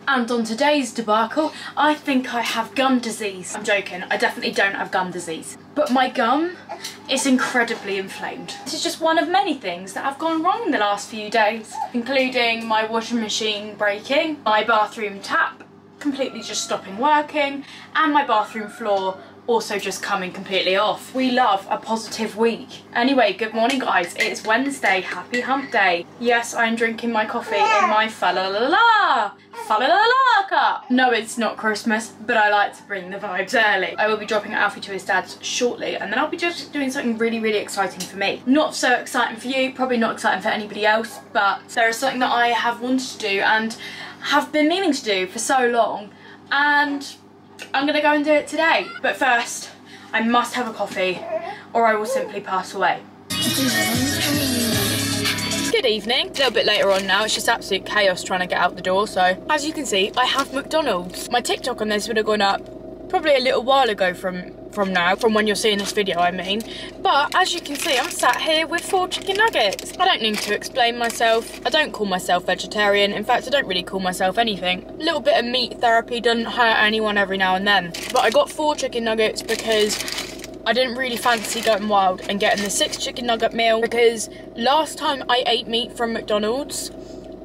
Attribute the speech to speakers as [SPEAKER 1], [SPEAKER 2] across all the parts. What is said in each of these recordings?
[SPEAKER 1] And on today's debacle, I think I have gum disease. I'm joking, I definitely don't have gum disease. But my gum is incredibly inflamed. This is just one of many things that have gone wrong in the last few days, including my washing machine breaking, my bathroom tap completely just stopping working, and my bathroom floor also just coming completely off. We love a positive week. Anyway, good morning guys, it's Wednesday, happy hump day. Yes, I'm drinking my coffee in my fa-la-la-la cup. No, it's not Christmas, but I like to bring the vibes early. I will be dropping Alfie to his dad's shortly, and then I'll be just doing something really, really exciting for me. Not so exciting for you, probably not exciting for anybody else, but there is something that I have wanted to do and have been meaning to do for so long, and I'm gonna go and do it today. But first, I must have a coffee or I will simply pass away. Good evening. A little bit later on now, it's just absolute chaos trying to get out the door. So as you can see, I have McDonald's. My TikTok on this would have gone up probably a little while ago from when you're seeing this video, I mean. But as you can see, I'm sat here with 4 chicken nuggets. I don't need to explain myself. I don't call myself vegetarian. In fact, I don't really call myself anything. A little bit of meat therapy doesn't hurt anyone every now and then. But I got 4 chicken nuggets because I didn't really fancy going wild and getting the 6 chicken nugget meal, because last time I ate meat from McDonald's,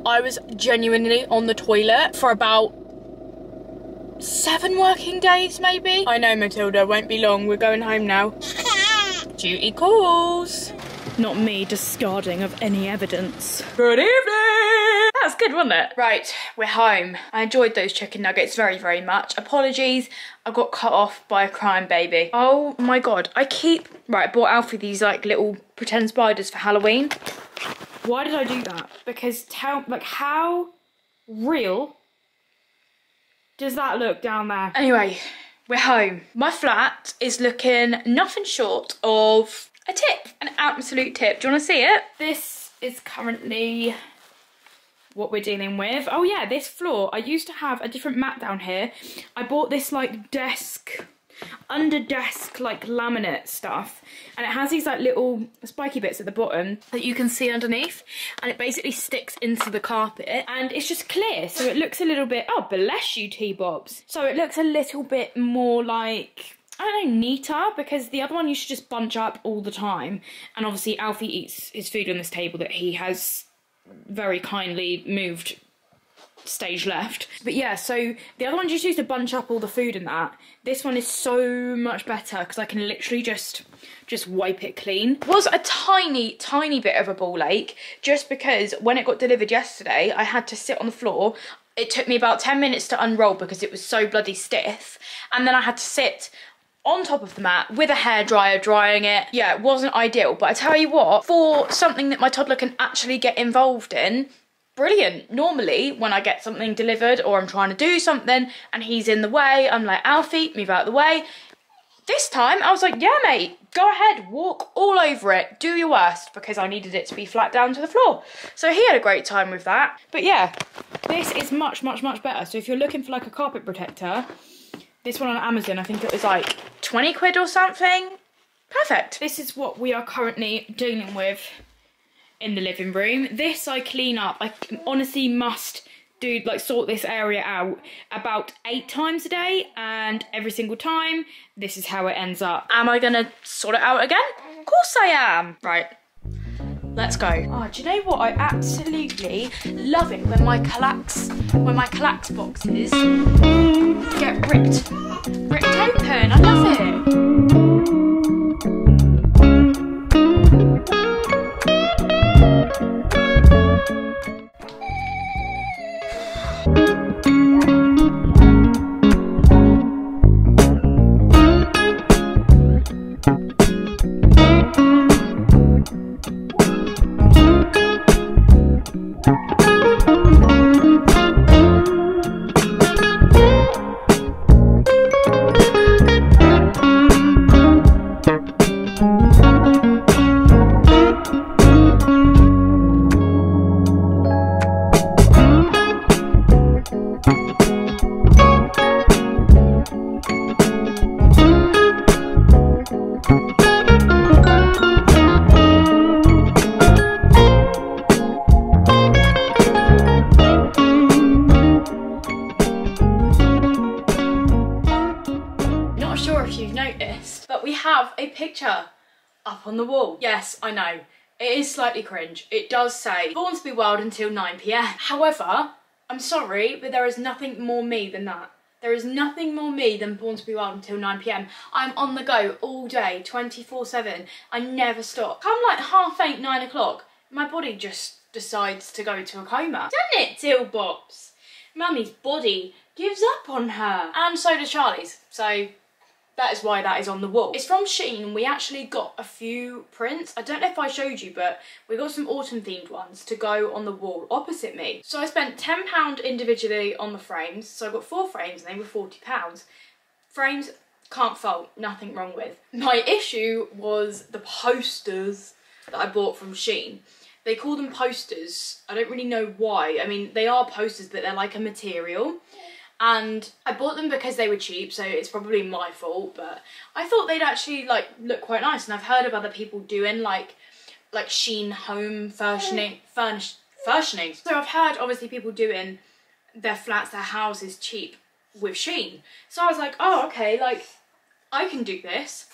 [SPEAKER 1] I was genuinely on the toilet for about 7 working days, maybe? I know, Matilda, won't be long. We're going home now. Duty calls. Not me discarding of any evidence. Good evening! That's good, wasn't it? Right, we're home. I enjoyed those chicken nuggets very, very much. Apologies, I got cut off by a crying baby. Oh my God, I bought Alfie these like little pretend spiders for Halloween. Why did I do that? Because how real does that look down there? Anyway, we're home. My flat is looking nothing short of a tip, an absolute tip. Do you want to see it? This is currently what we're dealing with. Oh yeah, this floor, I used to have a different mat down here. I bought this like under desk like laminate stuff, and it has these like little spiky bits at the bottom that you can see underneath, and it basically sticks into the carpet, and it's just clear, so it looks a little bit, oh bless you T-Bobs, so it looks a little bit more like, I don't know, neater, because the other one you should just bunch up all the time. And obviously Alfie eats his food on this table that he has very kindly moved stage left. But yeah, so the other one just used to bunch up all the food and that. This one is so much better because I can literally just wipe it clean. It was a tiny bit of a ball ache, just because when it got delivered yesterday, I had to sit on the floor. It took me about 10 minutes to unroll because it was so bloody stiff, and then I had to sit on top of the mat with a hairdryer drying it. Yeah, it wasn't ideal, but I tell you what, for something that my toddler can actually get involved in, brilliant. Normally, when I get something delivered or I'm trying to do something and he's in the way, I'm like, Alfie, move out of the way. This time, I was like, yeah, mate, go ahead, walk all over it, do your worst, because I needed it to be flat down to the floor. So he had a great time with that. But yeah, this is much, much, much better. So if you're looking for like a carpet protector, this one on Amazon, I think it was like 20 quid or something. Perfect. This is what we are currently dealing with in the living room. This I clean up. I honestly must sort this area out about 8 times a day, and every single time this is how it ends up. Am I gonna sort it out again? Of course I am. Right, let's go. Oh, do you know what? I absolutely love it when my Kallax boxes get ripped open. I love it. but we have a picture up on the wall. Yes, I know. It is slightly cringe. It does say, born to be wild until 9 PM. However, I'm sorry, but there is nothing more me than that. There is nothing more me than born to be wild until 9 PM. I'm on the go all day, 24/7. I never stop. Come like 8:30, 9 o'clock, my body just decides to go into a coma. Doesn't it, Tillbops? Mummy's body gives up on her. And so does Charlie's. So that is why that is on the wall. It's from Shein. We actually got a few prints. I don't know if I showed you, but we got some autumn themed ones to go on the wall opposite me. So I spent £10 individually on the frames. So I got 4 frames and they were £40. Frames, can't fault, nothing wrong with. My issue was the posters that I bought from Shein. They call them posters. I don't really know why. I mean, they are posters, but they're like a material. And I bought them because they were cheap, so it's probably my fault, but I thought they'd actually like look quite nice. And I've heard of other people doing like Shein home furnishings. So I've heard obviously people doing their flats, their houses cheap with Shein. So I was like, oh, okay, like I can do this.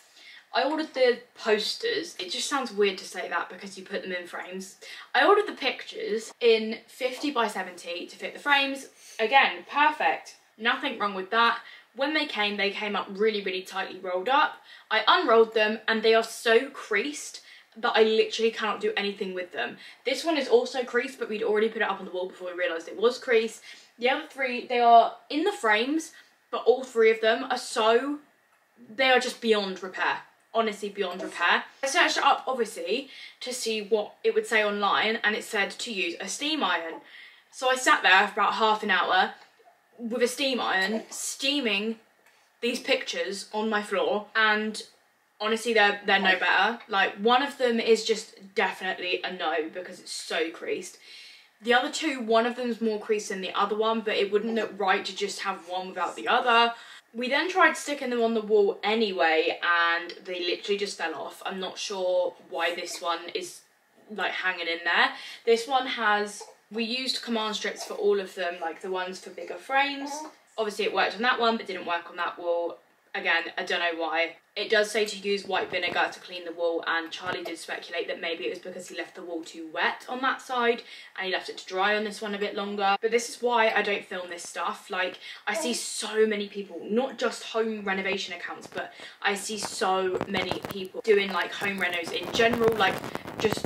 [SPEAKER 1] I ordered the posters. It just sounds weird to say that because you put them in frames. I ordered the pictures in 50 by 70 to fit the frames. Again, perfect. Nothing wrong with that. When they came up really, really tightly rolled up. I unrolled them and they are so creased that I literally cannot do anything with them. This one is also creased, but we'd already put it up on the wall before we realised it was creased. The other 3, they are in the frames, but all 3 of them are they are just beyond repair. Honestly, beyond repair. I searched it up obviously to see what it would say online, and it said to use a steam iron. So I sat there for about half an hour with a steam iron steaming these pictures on my floor, and honestly they're no better. Like, one of them is just definitely a no because it's so creased. The other 2, one of them's more creased than the other one, but it wouldn't look right to just have one without the other. We then tried sticking them on the wall anyway, and they literally just fell off. I'm not sure why this one is like hanging in there. This one has, we used command strips for all of them, like the ones for bigger frames. Obviously it worked on that one, but didn't work on that wall. Again, I don't know why. It does say to use white vinegar to clean the wall, and Charlie did speculate that maybe it was because he left the wall too wet on that side and he left it to dry on this one a bit longer. But this is why I don't film this stuff. Like, I see so many people, not just home renovation accounts, but I see so many people doing like home renos in general, like just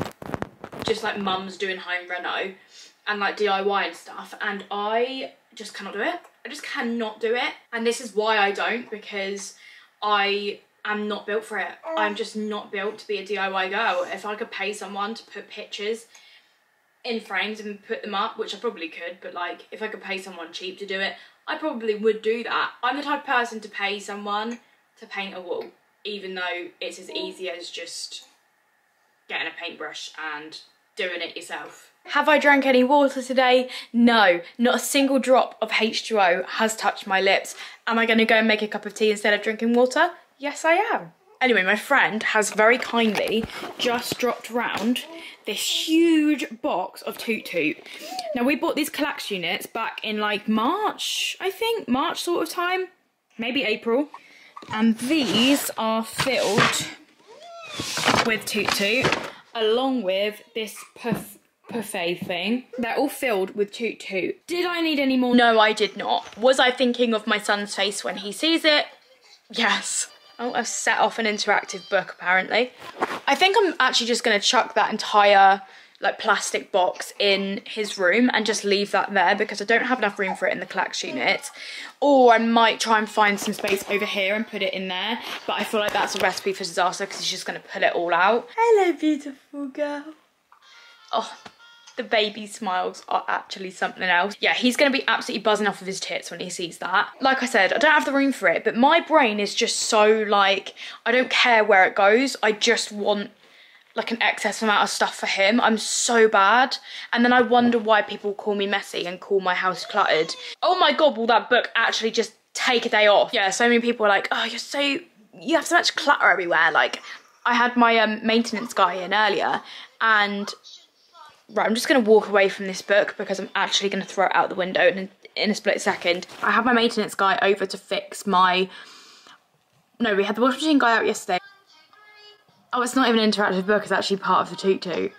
[SPEAKER 1] like mums doing home reno and like DIY and stuff, and I just cannot do it. I just cannot do it. And this is why I don't, because I am not built for it. I'm just not built to be a DIY girl. If I could pay someone to put pictures in frames and put them up, which I probably could, but like if I could pay someone cheap to do it, I probably would do that. I'm the type of person to pay someone to paint a wall, even though it's as easy as just getting a paintbrush and doing it yourself. Have I drank any water today? No, not a single drop of H2O has touched my lips. Am I going to go and make a cup of tea instead of drinking water? Yes, I am. Anyway, my friend has very kindly just dropped round this huge box of Toot Toot. Now, we bought these Collect units back in like March, I think, March sort of time, maybe April. And these are filled with Toot Toot, along with this parfait thing. They're all filled with Toot Toot. Did I need any more? No, I did not. Was I thinking of my son's face when he sees it? Yes. Oh, I've set off an interactive book apparently. I think I'm actually just gonna chuck that entire like plastic box in his room and just leave that there because I don't have enough room for it in the Collect unit. Or I might try and find some space over here and put it in there, but I feel like that's a recipe for disaster because he's just gonna pull it all out. Hello, beautiful girl. Oh, the baby smiles are actually something else. Yeah, he's gonna be absolutely buzzing off of his tits when he sees that. Like I said, I don't have the room for it, but my brain is just so like, I don't care where it goes. I just want like an excess amount of stuff for him. I'm so bad. And then I wonder why people call me messy and call my house cluttered. Oh my God, will that book actually just take a day off? Yeah, so many people are like, oh, you have so much clutter everywhere. Like, I had my maintenance guy in earlier and right, I'm just going to walk away from this book because I'm actually going to throw it out the window in a split second. I have my maintenance guy over to fix my No, we had the washing machine guy out yesterday. Oh, it's not even an interactive book, it's actually part of the toot.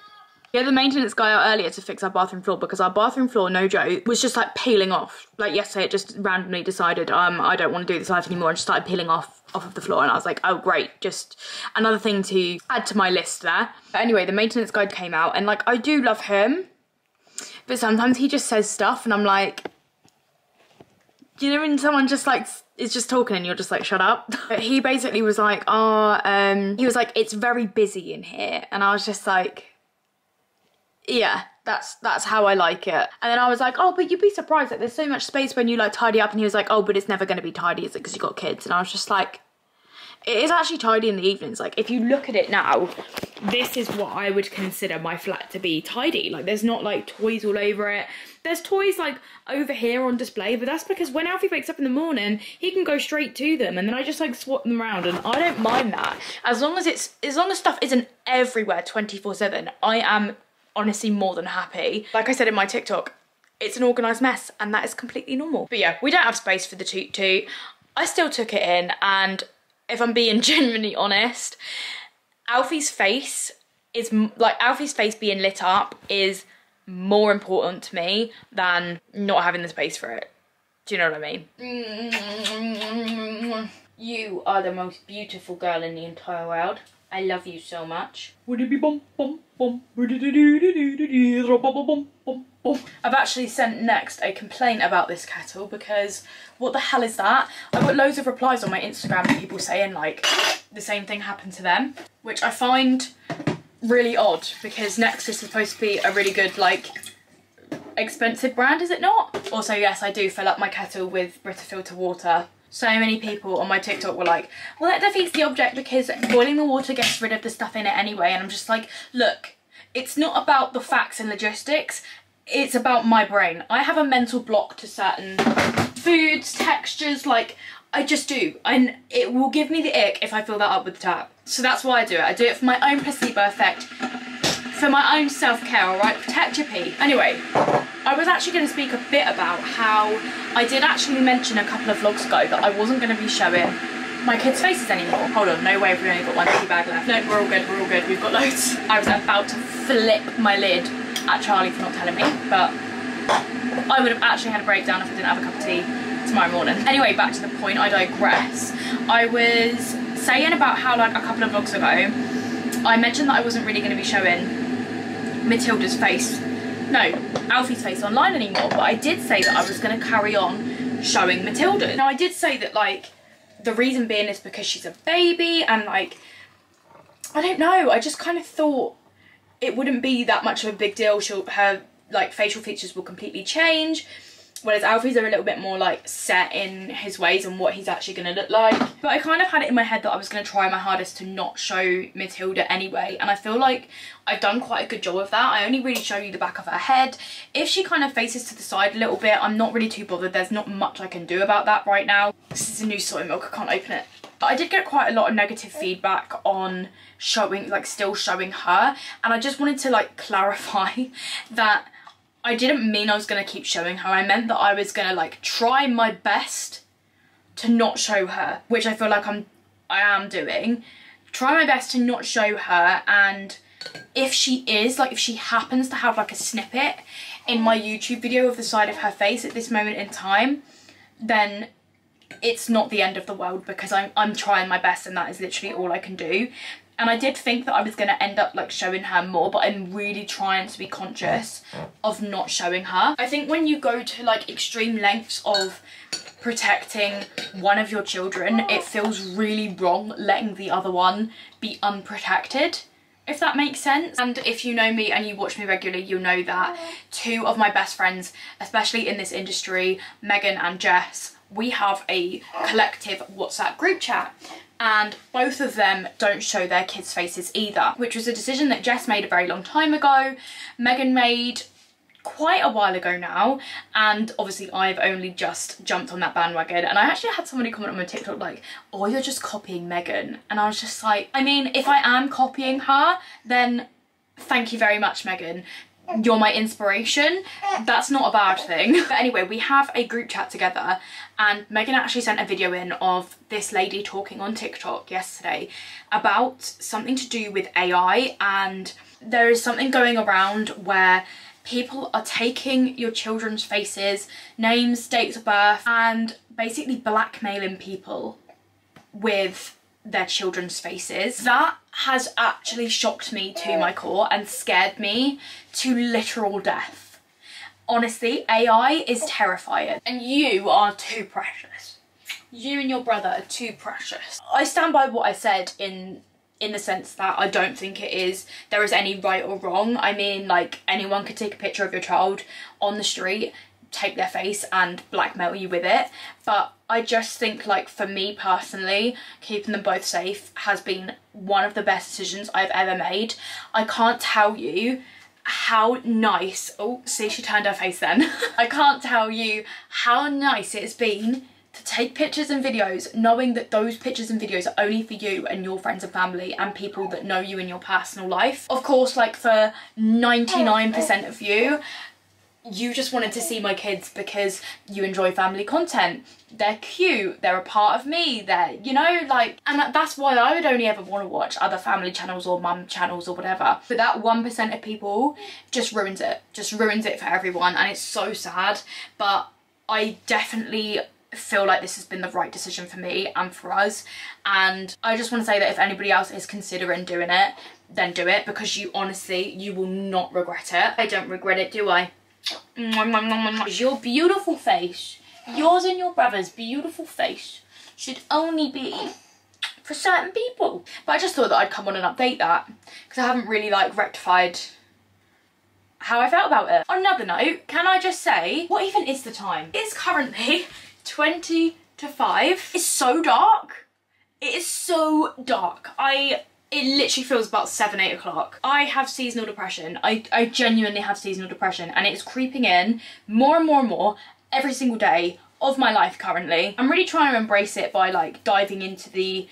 [SPEAKER 1] We had the maintenance guy out earlier to fix our bathroom floor because our bathroom floor, no joke, was just like peeling off. Like yesterday it just randomly decided I don't want to do this life anymore and just started peeling off of the floor, and I was like, oh great, just another thing to add to my list there. But anyway, the maintenance guy came out, and like I do love him, but sometimes he just says stuff and I'm like, you know when someone just like is just talking and you're just like, shut up? But he basically was like, he was like, it's very busy in here, and I was just like, yeah, that's how I like it. And then I was like, oh, but you'd be surprised that there's so much space when you like tidy up. And he was like, oh, but it's never going to be tidy, is it, because you got kids? And I was just like, it is actually tidy in the evenings. Like if you look at it now, this is what I would consider my flat to be tidy. Like there's not like toys all over it. There's toys like over here on display, but that's because when Alfie wakes up in the morning, he can go straight to them, and then I just like swap them around, and I don't mind that. As long as stuff isn't everywhere 24/7, I am honestly more than happy. Like I said in my TikTok, it's an organised mess, and that is completely normal. But yeah, we don't have space for the toot. I still took it in, and if I'm being genuinely honest, Alfie's face being lit up is more important to me than not having the space for it. Do you know what I mean? You are the most beautiful girl in the entire world. I love you so much. I've actually sent Next a complaint about this kettle because what the hell is that? I got loads of replies on my Instagram of people saying like the same thing happened to them, which I find really odd because Next is supposed to be a really good like expensive brand, is it not? Also, yes, I do fill up my kettle with Brita filter water. So many people on my TikTok were like, well, that defeats the object because boiling the water gets rid of the stuff in it anyway. And I'm just like, look, it's not about the facts and logistics. It's about my brain. I have a mental block to certain foods, textures, like I just do. And it will give me the ick if I fill that up with the tap. So that's why I do it. I do it for my own placebo effect, for my own self-care, all right? Protect your pee. Anyway, I was actually going to speak a bit about how I did actually mention a couple of vlogs ago that I wasn't going to be showing my kids' faces anymore. Hold on, no way, we've only got one tea bag left. No, we're all good, we've got loads. I was about to flip my lid at Charlie for not telling me, but I would have actually had a breakdown if I didn't have a cup of tea tomorrow morning. Anyway, back to the point, I digress. I was saying about how like a couple of vlogs ago, I mentioned that I wasn't really going to be showing Matilda's face, no, Alfie's face online anymore, but I did say that I was going to carry on showing Matilda. Now I did say that like the reason being is because she's a baby, and like I don't know, I just kind of thought it wouldn't be that much of a big deal. Her like facial features will completely change, whereas Alfie's are a little bit more like set in his ways and what he's actually going to look like. But I kind of had it in my head that I was going to try my hardest to not show Matilda anyway, and I feel like I've done quite a good job of that. I only really show you the back of her head. If she kind of faces to the side a little bit, I'm not really too bothered. There's not much I can do about that right now. This is a new soy milk, I can't open it. But I did get quite a lot of negative feedback on showing, like still showing her, and I just wanted to like clarify that I didn't mean I was going to keep showing her. I meant that I was going to like try my best to not show her, which I feel like I am doing. Try my best to not show her, and if she happens to have like a snippet in my YouTube video of the side of her face at this moment in time, then it's not the end of the world, because I'm trying my best, and that is literally all I can do. And I did think that I was going to end up like showing her more, but I'm really trying to be conscious of not showing her. I think when you go to like extreme lengths of protecting one of your children, it feels really wrong letting the other one be unprotected, if that makes sense. And if you know me and you watch me regularly, you'll know that two of my best friends, especially in this industry, Megan and Jess, we have a collective WhatsApp group chat, and both of them don't show their kids' faces either, which was a decision that Jess made a very long time ago, Megan made quite a while ago now, and obviously I've only just jumped on that bandwagon. And I actually had somebody comment on my TikTok like, oh, you're just copying Megan. And I was just like, I mean, if I am copying her, then thank you very much, Megan. you're my inspiration, that's not a bad thing. But anyway, we have a group chat together, and Megan actually sent a video in of this lady talking on TikTok yesterday about something to do with AI, and there is something going around where people are taking your children's faces, names, dates of birth, and basically blackmailing people with their children's faces. That has actually shocked me to my core and scared me to literal death. Honestly, AI is terrifying, and you are too precious. You and your brother are too precious. I stand by what I said in the sense that I don't think there is any right or wrong. I mean, like, anyone could take a picture of your child on the street, take their face and blackmail you with it, but I just think, like, for me personally, keeping them both safe has been one of the best decisions I've ever made. I can't tell you how nice, oh, see, she turned her face then. I can't tell you how nice it's been to take pictures and videos knowing that those pictures and videos are only for you and your friends and family and people that know you in your personal life. Of course, like, for 99% of you, you just wanted to see my kids because you enjoy family content. They're cute, they're a part of me, they're, you know, like, and that's why I would only ever want to watch other family channels or mum channels or whatever. But that 1% of people just ruins it for everyone, and it's so sad. But I definitely feel like this has been the right decision for me and for us, and I just want to say that if anybody else is considering doing it, then do it, because you honestly, you will not regret it. I don't regret it, do I? Your beautiful face, yours and your brother's beautiful face, should only be for certain people. But I just thought that I'd come on and update that, because I haven't really, like, rectified how I felt about it. On another note, can I just say, what even is the time? It's currently 20 to 5. It's so dark. It is so dark. It literally feels about 7, 8 o'clock. I have seasonal depression. I genuinely have seasonal depression, and it's creeping in more and more and more every single day of my life currently. I'm really trying to embrace it by, like, diving into the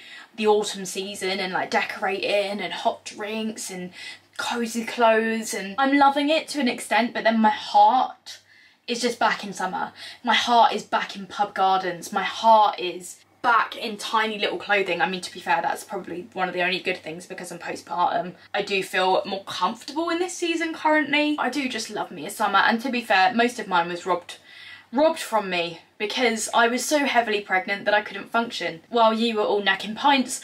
[SPEAKER 1] autumn season and, like, decorating and hot drinks and cozy clothes, and I'm loving it to an extent, but then my heart is just back in summer. My heart is back in pub gardens. My heart is back in tiny little clothing. I mean, to be fair, that's probably one of the only good things, because I'm postpartum. I do feel more comfortable in this season currently. I do just love me a summer, and to be fair, most of mine was robbed from me because I was so heavily pregnant that I couldn't function. While you were all necking pints,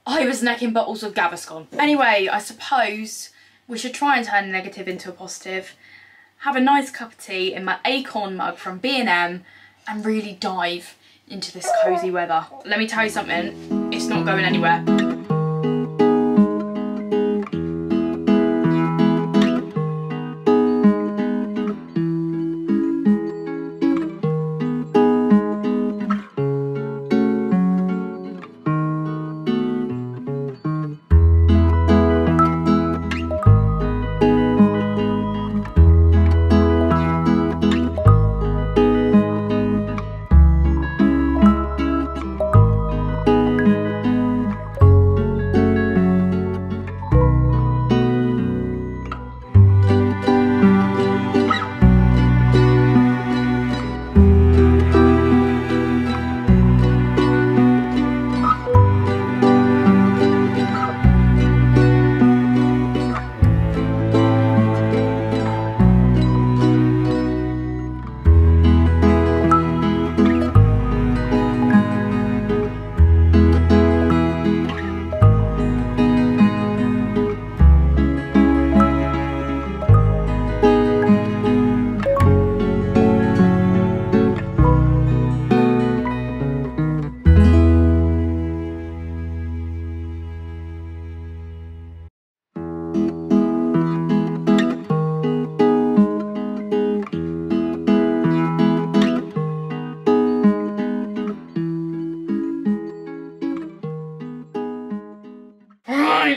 [SPEAKER 1] I was necking bottles of Gaviscon. Anyway, I suppose we should try and turn a negative into a positive, have a nice cup of tea in my acorn mug from B&M, and really dive into this cozy weather. Let me tell you something, it's not going anywhere.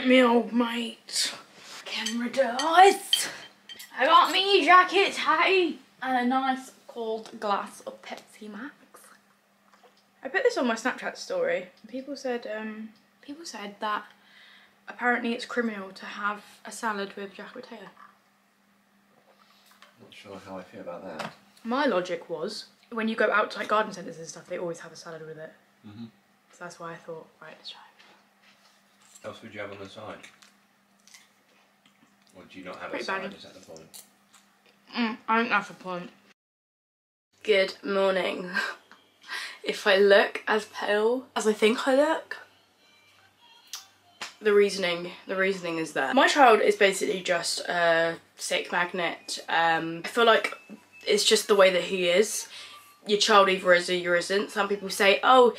[SPEAKER 1] Me old mate, camera dies. I got me jacket, hey, and a nice cold glass of Pepsi Max. I put this on my Snapchat story. People said that apparently it's criminal to have a salad with jack potato.
[SPEAKER 2] sure how I feel about that.
[SPEAKER 1] My logic was, when you go out to like garden centres and stuff, they always have a salad with it.
[SPEAKER 2] Mm-hmm.
[SPEAKER 1] So that's why I thought, right, let's try it.
[SPEAKER 2] What else would you have on the side? Or do you not have
[SPEAKER 1] Pretty
[SPEAKER 2] a side,
[SPEAKER 1] banging.
[SPEAKER 2] is that the point?
[SPEAKER 1] I think that's the point. Good morning. If I look as pale as I think I look, the reasoning is there. My child is basically just a sick magnet. I feel like it's just the way that he is. Your child either is or you isn't. Some people say, oh,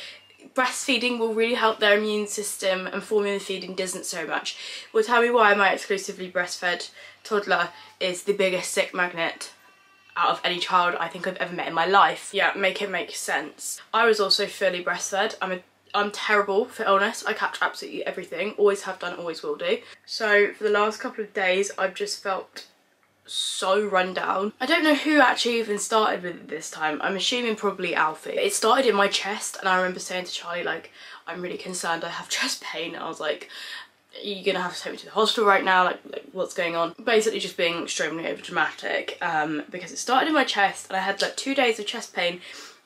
[SPEAKER 1] breastfeeding will really help their immune system and formula feeding doesn't so much. Well, tell me why my exclusively breastfed toddler is the biggest sick magnet out of any child I think I've ever met in my life. Yeah, make it make sense. I was also fully breastfed. I'm terrible for illness. I catch absolutely everything. Always have done, always will do. So for the last couple of days, I've just felt so run down. I don't know who actually even started with it this time. I'm assuming probably Alfie. It started in my chest and I remember saying to Charlie, like, I'm really concerned I have chest pain. I was like, are you gonna have to take me to the hospital right now? Like what's going on? Basically just being extremely over dramatic because it started in my chest and I had like 2 days of chest pain.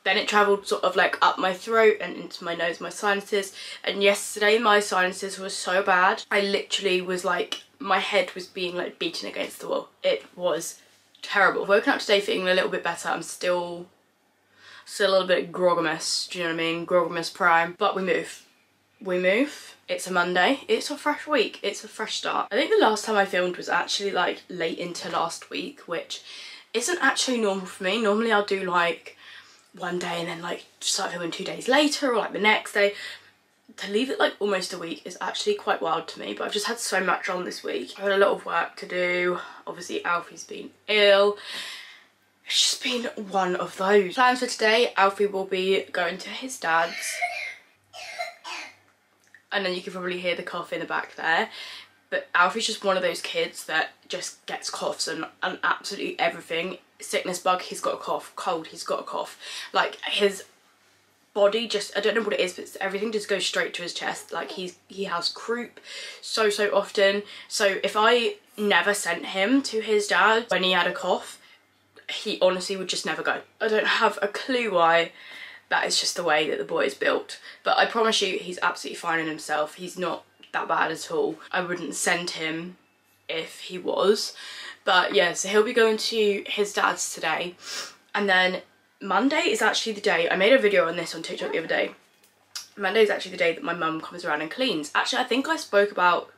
[SPEAKER 1] Then it travelled sort of like up my throat and into my nose, my sinuses. And yesterday my sinuses were so bad. I literally was like, my head was being like beaten against the wall. It was terrible. I've woken up today feeling a little bit better. I'm still a little bit groggamus, do you know what I mean? Groggamus prime. But we move. We move. It's a Monday. It's a fresh week. It's a fresh start. I think the last time I filmed was actually like late into last week, which isn't actually normal for me. Normally I'll do like one day and then like start filming 2 days later or like the next day. To leave it like almost a week is actually quite wild to me, but I've just had so much on this week. I've had a lot of work to do. Obviously Alfie's been ill. It's just been one of those. Plans for today, Alfie will be going to his dad's. And then you can probably hear the cough in the back there. But Alfie's just one of those kids that just gets coughs and absolutely everything. Sickness bug, he's got a cough. Cold, he's got a cough. Like his body just, I don't know what it is, but everything just goes straight to his chest. Like he has croup so often. So if I never sent him to his dad when he had a cough, he honestly would just never go. I don't have a clue why. That is just the way that the boy is built. But I promise you, he's absolutely fine in himself. He's not that bad at all. I wouldn't send him if he was. But yeah, so he'll be going to his dad's today. And then Monday is actually the day, I made a video on this on TikTok the other day. Monday is actually the day that my mum comes around and cleans. Actually, I think I spoke about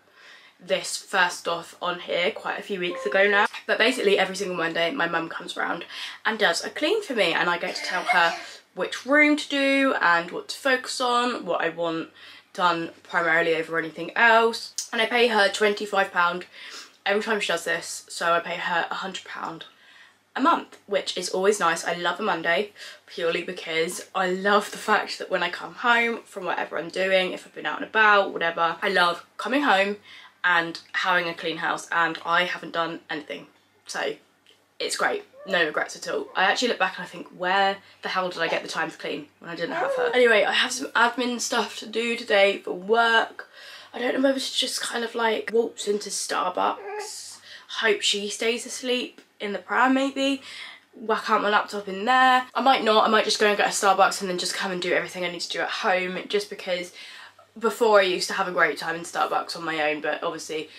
[SPEAKER 1] this first off on here quite a few weeks ago now. But basically every single Monday, my mum comes around and does a clean for me. And I get to tell her which room to do and what to focus on, what I want done primarily over anything else. And I pay her £25 every time she does this, so I pay her £100 a month, which is always nice. I love a Monday purely because I love the fact that when I come home from whatever I'm doing, if I've been out and about, whatever, I love coming home and having a clean house, and I haven't done anything, so it's great. No regrets at all. I actually look back and I think, where the hell did I get the time to clean when I didn't have her? Anyway, I have some admin stuff to do today for work. I don't know whether to just kind of like waltz into Starbucks, hope she stays asleep in the pram maybe, whack out my laptop in there. I might not, I might just go and get a Starbucks and then just come and do everything I need to do at home, just because before I used to have a great time in Starbucks on my own, but obviously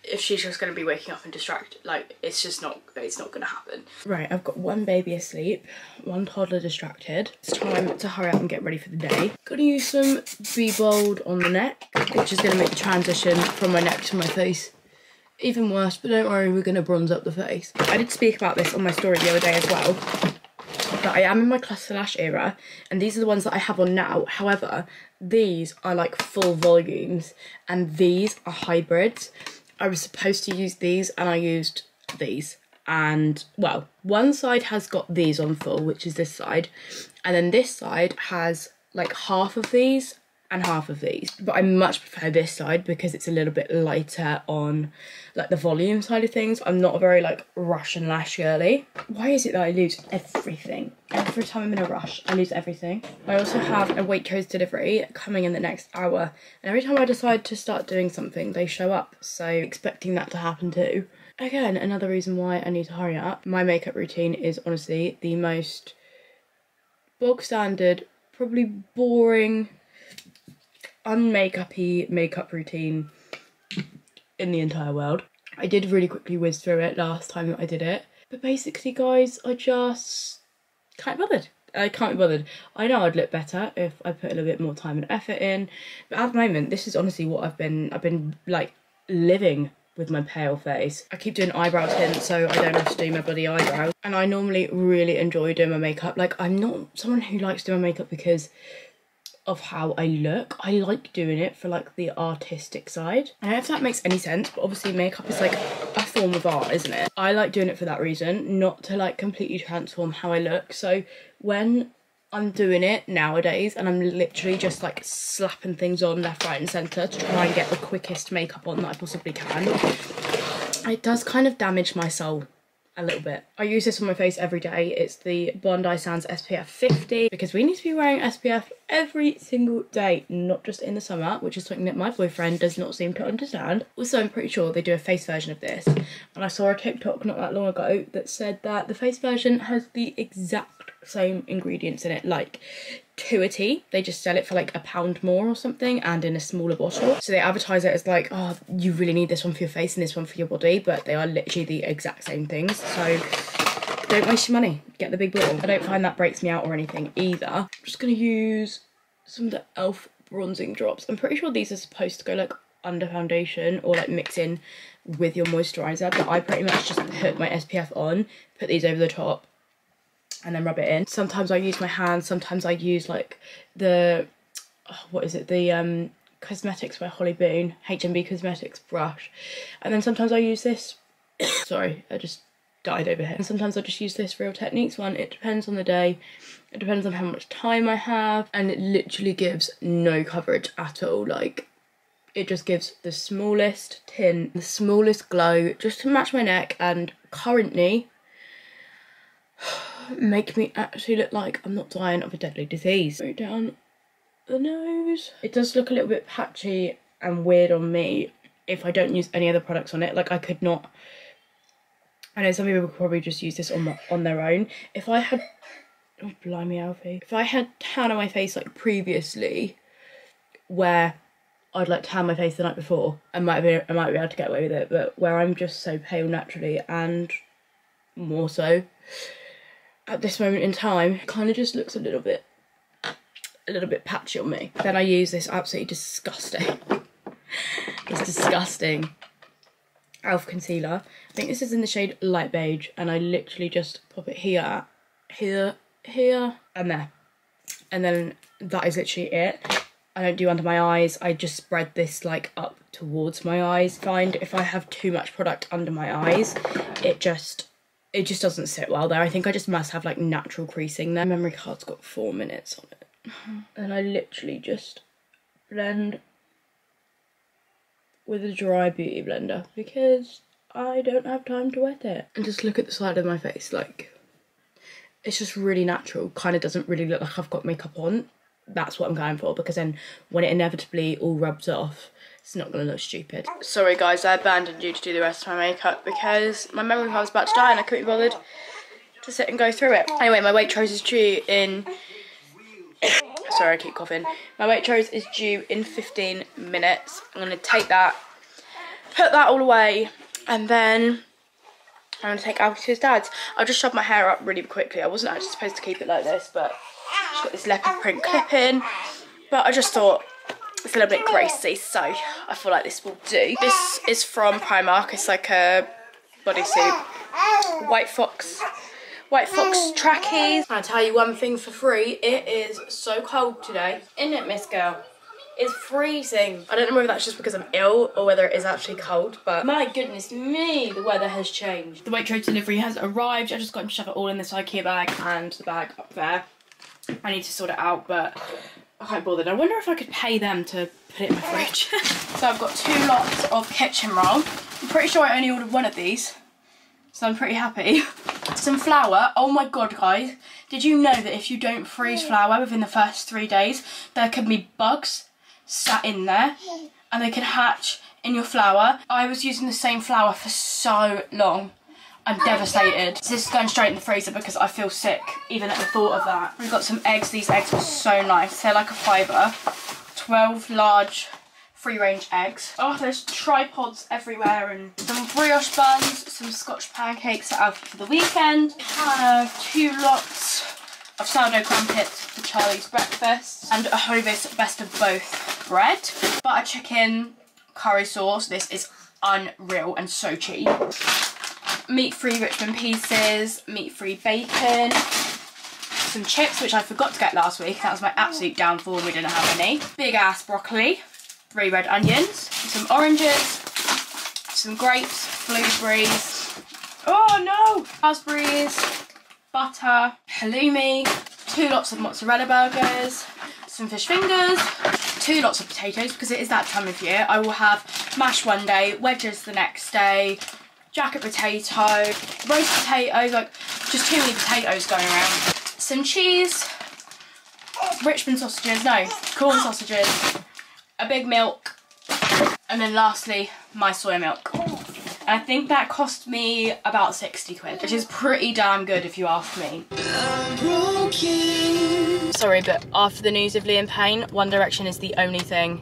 [SPEAKER 1] if she's just going to be waking up and distracted, like it's not going to happen. Right, I've got one baby asleep, one toddler distracted. It's time to hurry up and get ready for the day. Gonna use some Be Bold on the neck, which is going to make the transition from my neck to my face even worse, but don't worry, we're going to bronze up the face. I did speak about this on my story the other day as well, that I am in my cluster lash era, and these are the ones that I have on now. However, these are like full volumes, and these are hybrids. I was supposed to use these and I used these, and well, one side has got these on full, which is this side, and then this side has like half of these and half of these, but I much prefer this side because it's a little bit lighter on like the volume side of things. I'm not a very like Russian lash girly. Why is it that I lose everything? Every time I'm in a rush, I lose everything. I also have a Waitrose delivery coming in the next hour, and every time I decide to start doing something, they show up, so expecting that to happen too. Again, another reason why I need to hurry up. My makeup routine is honestly the most bog standard, probably boring, un-makeup-y makeup routine in the entire world. I did really quickly whiz through it last time that I did it. But basically, guys, I just can't be bothered. I can't be bothered. I know I'd look better if I put a little bit more time and effort in. But at the moment, this is honestly what I've been like living with my pale face. I keep doing eyebrow tint so I don't have to do my bloody eyebrows. And I normally really enjoy doing my makeup. Like, I'm not someone who likes doing my makeup because of how I look. I like doing it for like the artistic side. I don't know if that makes any sense, but obviously makeup is like a form of art, isn't it? I like doing it for that reason, not to like completely transform how I look. So when I'm doing it nowadays and I'm literally just like slapping things on left, right and centre to try and get the quickest makeup on that I possibly can, it does kind of damage my soul a little bit. I use this on my face every day. It's the Bondi Sands SPF 50 because we need to be wearing SPF every single day, not just in the summer, which is something that my boyfriend does not seem to understand. Also, I'm pretty sure they do a face version of this, and I saw a TikTok not that long ago that said that the face version has the exact same ingredients in it, like to a T. They just sell it for like £1 more or something and in a smaller bottle. So they advertise it as like, oh, you really need this one for your face and this one for your body, but they are literally the exact same things. So don't waste your money, get the big bottle. I don't find that breaks me out or anything either. I'm just gonna use some of the e.l.f. bronzing drops. I'm pretty sure these are supposed to go like under foundation or like mix in with your moisturiser, but I pretty much just put my SPF on, put these over the top and then rub it in. Sometimes I use my hands, sometimes I use like the, what is it, the Cosmetics by Holly Boone, HMB Cosmetics brush. And then sometimes I use this, sorry, I just died over here. And sometimes I just use this Real Techniques one. It depends on the day, it depends on how much time I have, and it literally gives no coverage at all. Like, it just gives the smallest tint, the smallest glow, just to match my neck, and currently make me actually look like I'm not dying of a deadly disease. Go down the nose. It does look a little bit patchy and weird on me if I don't use any other products on it. Like, I could not, I know some people could probably just use this on their own. If I had, oh blimey Alfie, if I had tan on my face like previously, where I'd like tan my face the night before, I might be able to get away with it, but where I'm just so pale naturally and more so at this moment in time, it kind of just looks a little bit patchy on me. Then I use this absolutely disgusting, it's disgusting e.l.f. concealer. I think this is in the shade Light Beige, and I literally just pop it here, here, here, and there. And then that is literally it. I don't do under my eyes, I just spread this like up towards my eyes. Find if I have too much product under my eyes, it just doesn't sit well there. I think I just must have like natural creasing there. Memory card's got 4 minutes on it. And I literally just blend with a dry beauty blender because I don't have time to wet it. And just look at the side of my face, like, it's just really natural. Kind of doesn't really look like I've got makeup on. That's what I'm going for, because then when it inevitably all rubs off, it's not going to look stupid. Sorry guys, I abandoned you to do the rest of my makeup because my memory card was about to die and I couldn't be bothered to sit and go through it. Anyway, my Waitrose is due in... Sorry, I keep coughing. My Waitrose is due in 15 minutes. I'm going to take that, put that all away, and then I'm going to take Alfie to his dad's. I'll just shove my hair up really quickly. I wasn't actually supposed to keep it like this, but it's got this leopard print clip in. But I just thought it's a little bit greasy, so I feel like this will do. This is from Primark. It's like a bodysuit. White Fox trackies. I'll tell you one thing for free. It is so cold today. Isn't it, Miss Girl? It's freezing. I don't know whether that's just because I'm ill or whether it is actually cold, but my goodness me, the weather has changed. The Waitrose delivery has arrived. I just got to shove it all in this IKEA bag and the bag up there. I need to sort it out, but I can't bother. I wonder if I could pay them to put it in my fridge. So I've got 2 lots of kitchen roll. I'm pretty sure I only ordered 1 of these, so I'm pretty happy. Some flour. Oh my god, guys. Did you know that if you don't freeze flour within the first 3 days, there can be bugs sat in there and they can hatch in your flour. I was using the same flour for so long. I'm devastated. So this is going straight in the freezer because I feel sick even at the thought of that. We've got some eggs. These eggs were so nice. They're like a fiver. 12 large free-range eggs. Oh, there's tripods everywhere and some brioche buns, some Scotch pancakes out for the weekend. I have 2 lots of sourdough crumpets for Charlie's breakfast and a Hovis best of both bread. Butter chicken, curry sauce. This is unreal and so cheap. Meat-free Richmond pieces, meat-free bacon, some chips, which I forgot to get last week. That was my absolute downfall and we didn't have any. Big ass broccoli, 3 red onions, some oranges, some grapes, blueberries, oh no, raspberries, butter, halloumi, 2 lots of mozzarella burgers, some fish fingers, 2 lots of potatoes because it is that time of year. I will have mash one day, wedges the next day, jacket potato, roast potatoes, like just too many potatoes going around. Some cheese, Richmond sausages, no, corn sausages, a big milk, and then lastly, my soy milk. And I think that cost me about 60 quid, which is pretty damn good if you ask me. Sorry, but after the news of Liam Payne, One Direction is the only thing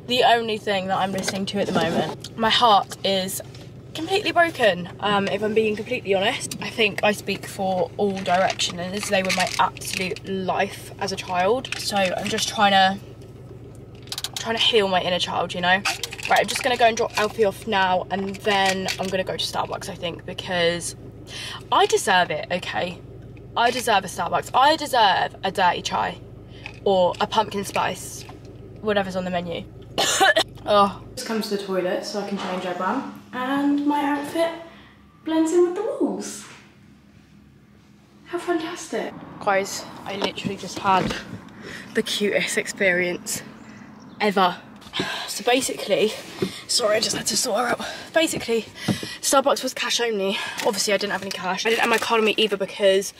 [SPEAKER 1] that I'm listening to at the moment. My heart is completely broken, if I'm being completely honest. I think I speak for all Directioners. They were my absolute life as a child. So I'm just trying to heal my inner child, you know? Right, I'm just gonna go and drop Alfie off now and then I'm gonna go to Starbucks, I think, because I deserve it, okay? I deserve a Starbucks. I deserve a dirty chai or a pumpkin spice, whatever's on the menu. Oh. Just comes to the toilet so I can change our bum and my outfit blends in with the walls. How fantastic. Guys, I literally just had the cutest experience ever. So basically, sorry, I just had to sort her out. Basically, Starbucks was cash only. Obviously I didn't have any cash. I didn't have my card on me either because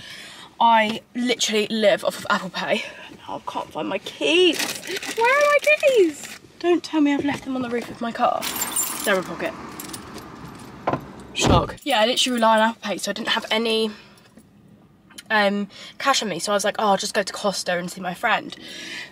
[SPEAKER 1] I literally live off of Apple Pay. Now I can't find my keys. Where are my keys? Don't tell me I've left them on the roof of my car. They're in my pocket. Shock. Yeah, I literally rely on Apple Pay, so I didn't have any cash on me. So I was like, oh, I'll just go to Costa and see my friend.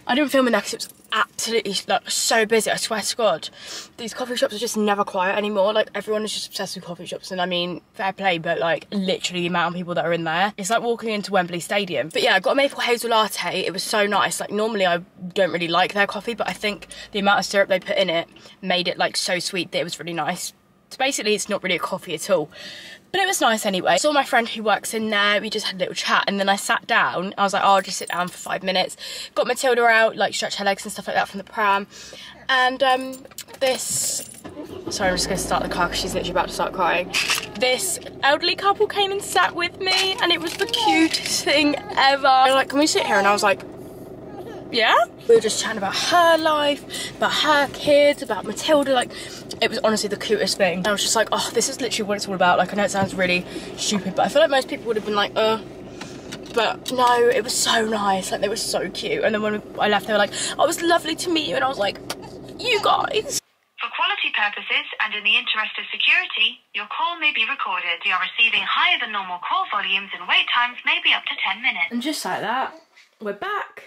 [SPEAKER 1] I didn't film in there because it was absolutely like so busy. I swear to God, these coffee shops are just never quiet anymore. Like everyone is just obsessed with coffee shops, and I mean, fair play, but like literally the amount of people that are in there, it's like walking into Wembley Stadium. But yeah, I got a maple hazel latte. It was so nice. Like normally I don't really like their coffee, but I think the amount of syrup they put in it made it like so sweet that it was really nice. So basically it's not really a coffee at all, but it was nice anyway. I saw my friend who works in there, we just had a little chat, and then I sat down. I was like, oh, I'll just sit down for 5 minutes. Got Matilda out, like stretch her legs and stuff like that from the pram. And this, sorry, I'm just gonna start the car because she's literally about to start crying. This elderly couple came and sat with me and it was the cutest thing ever. They were like, can we sit here? And I was like, yeah. We were just chatting about her life, about her kids, about Matilda. Like, it was honestly the cutest thing. I was just like, oh, this is literally what it's all about. Like, I know it sounds really stupid, but I feel like most people would have been like, but no, it was so nice. Like, they were so cute. And then when I left, they were like, oh, it was lovely to meet you. And I was like, you guys.
[SPEAKER 3] For quality purposes and in the interest of security, your call may be recorded. We are receiving higher than normal call volumes and wait times may be up to 10 minutes.
[SPEAKER 1] And just like that, we're back.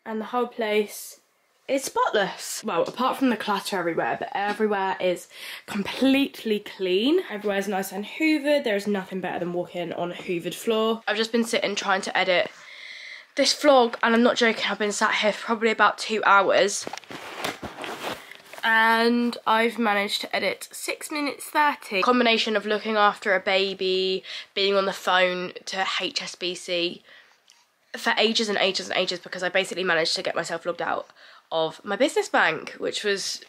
[SPEAKER 1] And the whole place is spotless. Well, apart from the clutter everywhere, but everywhere is completely clean. Everywhere's nice and hoovered. There's nothing better than walking on a hoovered floor. I've just been sitting trying to edit this vlog, and I'm not joking, I've been sat here for probably about 2 hours. And I've managed to edit 6 minutes 30. Combination of looking after a baby, being on the phone to HSBC for ages and ages and ages, because I basically managed to get myself logged out of my business bank, which was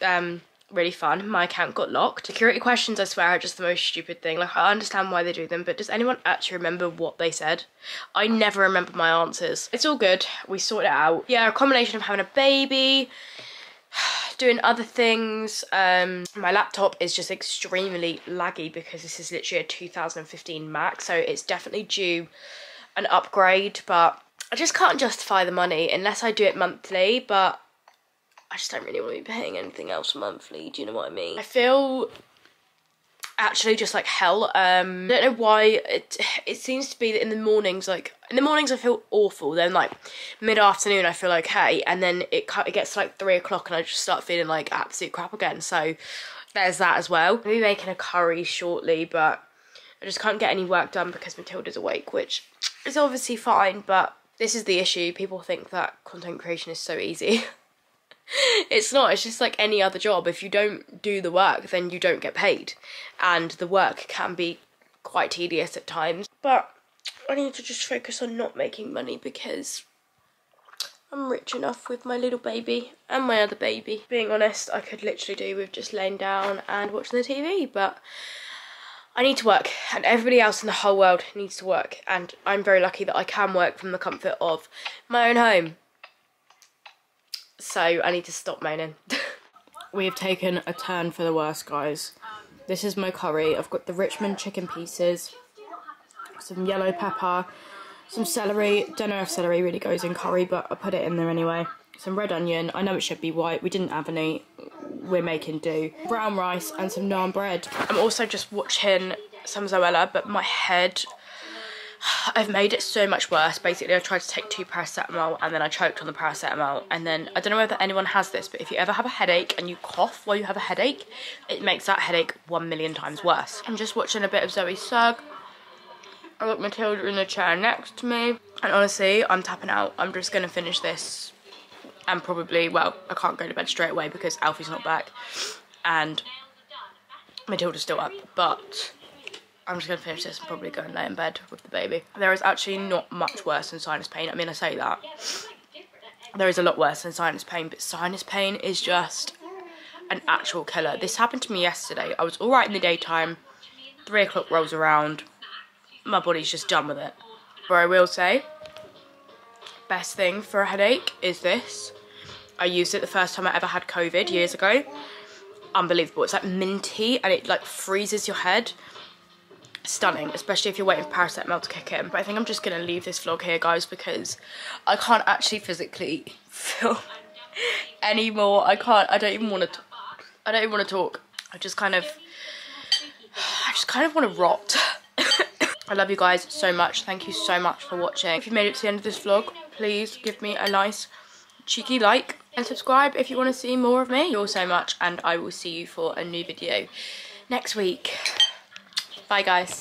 [SPEAKER 1] really fun. My account got locked. Security questions, I swear, are just the most stupid thing. Like, I understand why they do them, but does anyone actually remember what they said? I never remember my answers. It's all good. We sorted it out. Yeah, a combination of having a baby, doing other things. My laptop is just extremely laggy because this is literally a 2015 Mac, so it's definitely due an upgrade, but I just can't justify the money unless I do it monthly. But
[SPEAKER 4] I just don't really want to be paying anything else monthly, do you know what I mean?
[SPEAKER 1] I feel actually just like hell. I don't know why, it seems to be that in the mornings, like, in the mornings I feel awful, then like mid-afternoon I feel okay, and then it gets to like 3 o'clock and I just start feeling like absolute crap again, so there's that as well. I'll be making a curry shortly, but I just can't get any work done because Matilda's awake, which is obviously fine, but this is the issue. People think that content creation is so easy. It's not, it's just like any other job. If you don't do the work, then you don't get paid. And the work can be quite tedious at times. But I need to just focus on not making money because I'm rich enough with my little baby and my other baby. Being honest, I could literally do with just laying down and watching the TV, but I need to work, and everybody else in the whole world needs to work, and I'm very lucky that I can work from the comfort of my own home. So I need to stop moaning. We have taken a turn for the worse, guys. This is my curry. I've got the Richmond chicken pieces, some yellow pepper, some celery. Don't know if celery really goes in curry, but I put it in there anyway. Some red onion. I know it should be white. We didn't have any. We're making do. Brown rice and some naan bread. I'm also just watching some Zoella, but my head, I've made it so much worse. Basically, I tried to take 2 paracetamol and then I choked on the paracetamol. And then, I don't know whether anyone has this, but if you ever have a headache and you cough while you have a headache, it makes that headache 1,000,000 times worse. I'm just watching a bit of Zoe Sugg. I've got Matilda in the chair next to me. And honestly, I'm tapping out. I'm just going to finish this. And probably, well, I can't go to bed straight away because Alfie's not back. And Matilda's still up. But I'm just going to finish this and probably go and lay in bed with the baby. There is actually not much worse than sinus pain. I mean, I say that. There is a lot worse than sinus pain. But sinus pain is just an actual killer. This happened to me yesterday. I was all right in the daytime. 3 o'clock rolls around. My body's just done with it. But I will say, best thing for a headache is this. I used it the first time I ever had COVID years ago. Unbelievable. It's like minty and it like freezes your head. Stunning, especially if you're waiting for paracetamol to kick in. But I think I'm just gonna leave this vlog here, guys, because I can't actually physically film anymore. I don't even want to talk. I just kind of want to rot. I love you guys so much. Thank you so much for watching. If you made it to the end of this vlog, please give me a nice cheeky like and subscribe if you want to see more of me. You're so much, and I will see you for a new video next week. Bye, guys.